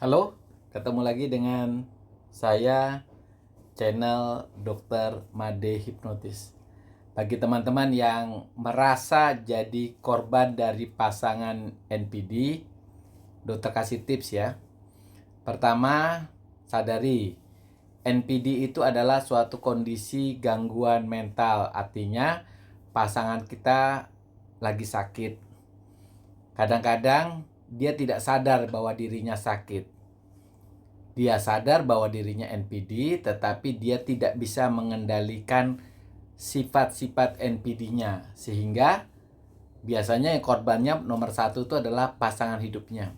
Halo, ketemu lagi dengan saya, channel Dr. Made Hipnotis. Bagi teman-teman yang merasa jadi korban dari pasangan NPD, dokter kasih tips ya. Pertama, sadari NPD itu adalah suatu kondisi gangguan mental. Artinya pasangan kita lagi sakit. Kadang-kadang dia tidak sadar bahwa dirinya sakit. Dia sadar bahwa dirinya NPD, tetapi dia tidak bisa mengendalikan sifat-sifat NPD-nya. Sehingga biasanya yang korbannya nomor satu itu adalah pasangan hidupnya.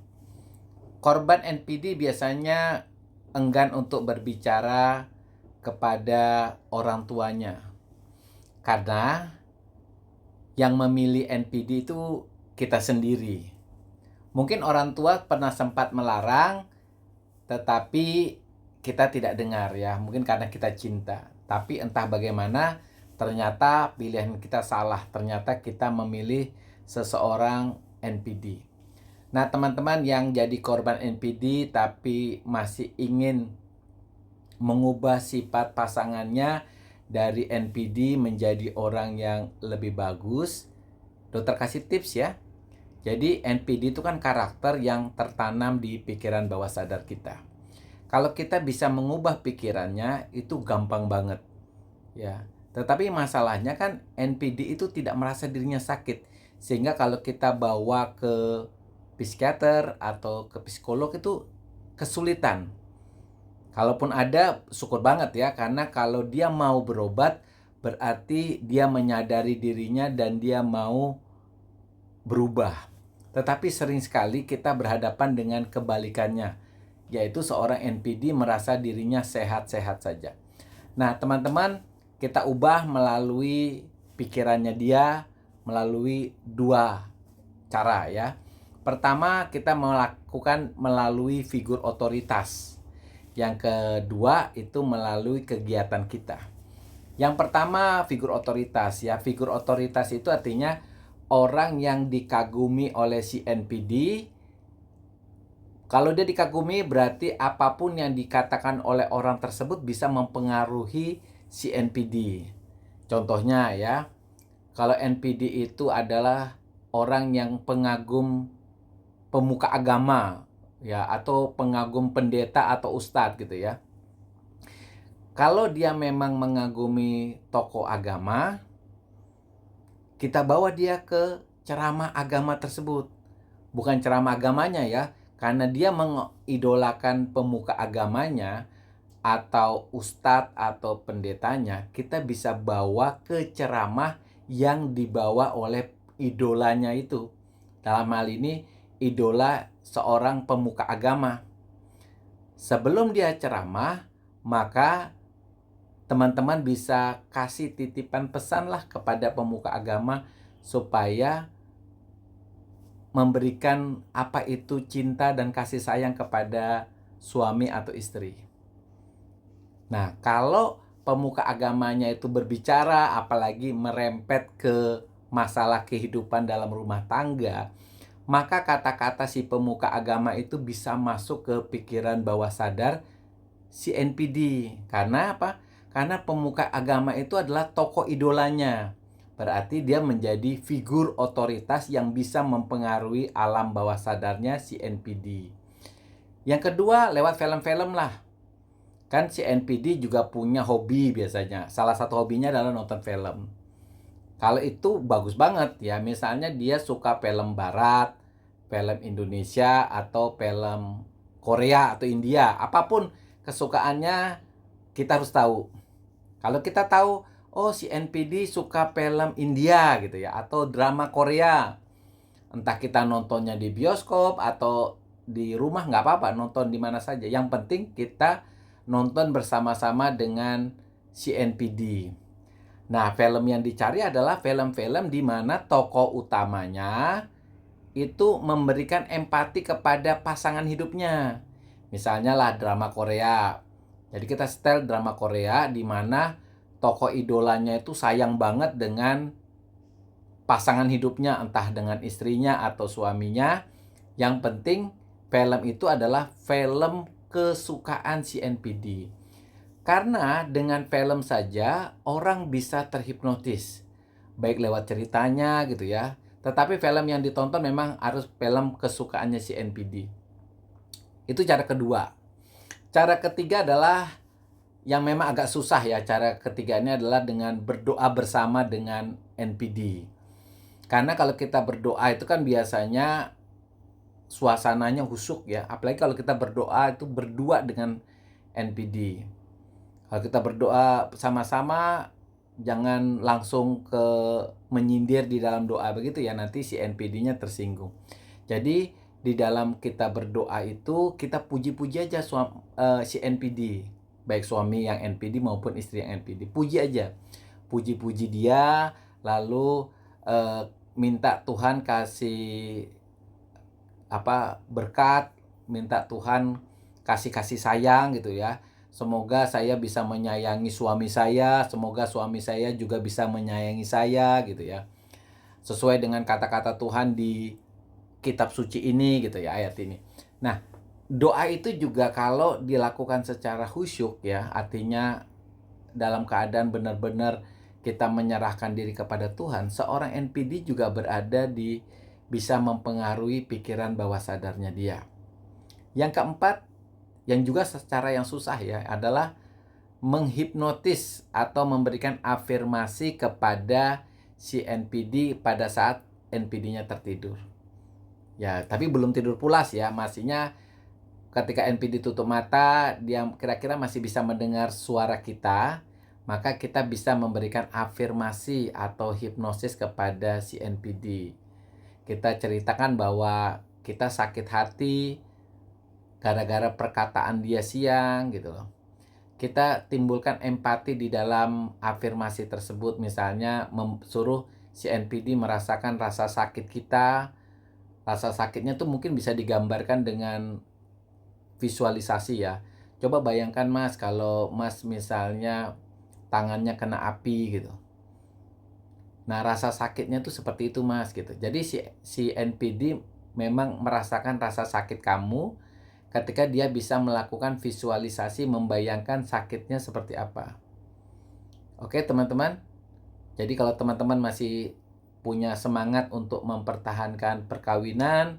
Korban NPD biasanya enggan untuk berbicara kepada orang tuanya. Karena yang memilih NPD itu kita sendiri. Mungkin orang tua pernah sempat melarang, tetapi kita tidak dengar ya, mungkin karena kita cinta. Tapi entah bagaimana, ternyata pilihan kita salah. Ternyata kita memilih seseorang NPD. Nah, teman-teman yang jadi korban NPD tapi masih ingin mengubah sifat pasangannya dari NPD menjadi orang yang lebih bagus, dokter kasih tips ya. Jadi NPD itu kan karakter yang tertanam di pikiran bawah sadar kita. Kalau kita bisa mengubah pikirannya, itu gampang banget. Ya. Tetapi masalahnya kan NPD itu tidak merasa dirinya sakit. Sehingga kalau kita bawa ke psikiater atau ke psikolog itu kesulitan. Kalaupun ada, syukur banget ya. Karena kalau dia mau berobat, berarti dia menyadari dirinya dan dia mau berubah. Tetapi sering sekali kita berhadapan dengan kebalikannya, yaitu seorang NPD merasa dirinya sehat-sehat saja. Nah, teman-teman, kita ubah melalui pikirannya dia, melalui dua cara ya. Pertama, kita melakukan melalui figur otoritas. Yang kedua, itu melalui kegiatan kita. Yang pertama, figur otoritas ya. Figur otoritas itu artinya orang yang dikagumi oleh si NPD. Kalau dia dikagumi berarti apapun yang dikatakan oleh orang tersebut bisa mempengaruhi si NPD. Contohnya ya, kalau NPD itu adalah orang yang pengagum pemuka agama ya, atau pengagum pendeta atau ustadz gitu ya. Kalau dia memang mengagumi tokoh agama, kita bawa dia ke ceramah agama tersebut. Bukan ceramah agamanya ya, karena dia mengidolakan pemuka agamanya atau ustadz atau pendetanya, kita bisa bawa ke ceramah yang dibawa oleh idolanya itu. Dalam hal ini, idola seorang pemuka agama. Sebelum dia ceramah, maka teman-teman bisa kasih titipan pesan lah kepada pemuka agama supaya memberikan apa itu cinta dan kasih sayang kepada suami atau istri. Nah, kalau pemuka agamanya itu berbicara, apalagi merempet ke masalah kehidupan dalam rumah tangga, maka kata-kata si pemuka agama itu bisa masuk ke pikiran bawah sadar si NPD. Karena apa? Karena pemuka agama itu adalah tokoh idolanya. Berarti dia menjadi figur otoritas yang bisa mempengaruhi alam bawah sadarnya si NPD. Yang kedua, lewat film-film lah. Kan si NPD juga punya hobi biasanya. Salah satu hobinya adalah nonton film. Kalau itu bagus banget ya. Misalnya dia suka film barat, film Indonesia, atau film Korea atau India. Apapun kesukaannya kita harus tahu. Kalau kita tahu, oh si NPD suka film India gitu ya, atau drama Korea. Entah kita nontonnya di bioskop atau di rumah, nggak apa-apa, nonton di mana saja. Yang penting kita nonton bersama-sama dengan si NPD. Nah, film yang dicari adalah film-film di mana tokoh utamanya itu memberikan empati kepada pasangan hidupnya. Misalnya lah drama Korea. Jadi kita setel drama Korea di mana tokoh idolanya itu sayang banget dengan pasangan hidupnya, entah dengan istrinya atau suaminya. Yang penting film itu adalah film kesukaan si NPD. Karena dengan film saja orang bisa terhipnotis, baik lewat ceritanya gitu ya. Tetapi film yang ditonton memang harus film kesukaannya si NPD. Itu cara kedua. Cara ketiga adalah yang memang agak susah ya. Cara ketiganya adalah dengan berdoa bersama dengan NPD. Karena kalau kita berdoa itu kan biasanya suasananya khusyuk ya. Apalagi kalau kita berdoa itu berdua dengan NPD. Kalau kita berdoa sama-sama, jangan langsung ke menyindir di dalam doa begitu ya, nanti si NPD-nya tersinggung. Jadi di dalam kita berdoa itu kita puji-puji aja si NPD, baik suami yang NPD maupun istri yang NPD. Puji aja, puji-puji dia, lalu minta Tuhan kasih berkat, minta Tuhan kasih sayang gitu ya. Semoga saya bisa menyayangi suami saya, semoga suami saya juga bisa menyayangi saya gitu ya. Sesuai dengan kata-kata Tuhan di kitab suci ini gitu ya, ayat ini. Nah, doa itu juga kalau dilakukan secara khusyuk ya, artinya dalam keadaan benar-benar kita menyerahkan diri kepada Tuhan, seorang NPD juga bisa mempengaruhi pikiran bawah sadarnya dia. Yang keempat, yang juga secara yang susah ya, adalah menghipnotis atau memberikan afirmasi kepada si NPD pada saat NPD-nya tertidur. Ya, tapi belum tidur pulas ya, masihnya ketika NPD tutup mata, dia kira-kira masih bisa mendengar suara kita, maka kita bisa memberikan afirmasi atau hipnosis kepada si NPD. Kita ceritakan bahwa kita sakit hati gara-gara perkataan dia siang gitu loh. Kita timbulkan empati di dalam afirmasi tersebut, misalnya suruh si NPD merasakan rasa sakit kita. Rasa sakitnya tuh mungkin bisa digambarkan dengan visualisasi ya. Coba bayangkan Mas, kalau Mas misalnya tangannya kena api gitu. Nah, rasa sakitnya tuh seperti itu Mas gitu. Jadi si NPD memang merasakan rasa sakit kamu ketika dia bisa melakukan visualisasi membayangkan sakitnya seperti apa. Oke teman-teman, jadi kalau teman-teman masih punya semangat untuk mempertahankan perkawinan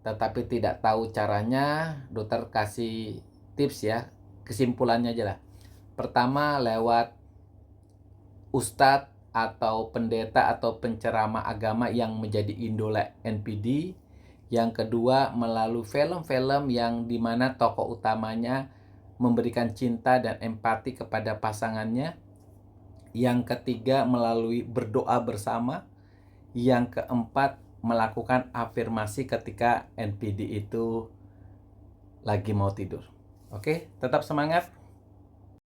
tetapi tidak tahu caranya, dokter kasih tips ya, kesimpulannya aja lah. Pertama, lewat ustadz atau pendeta atau penceramah agama yang menjadi idola NPD. Yang kedua, melalui film-film yang dimana tokoh utamanya memberikan cinta dan empati kepada pasangannya. Yang ketiga, melalui berdoa bersama. Yang keempat, melakukan afirmasi ketika NPD itu lagi mau tidur. Oke, tetap semangat.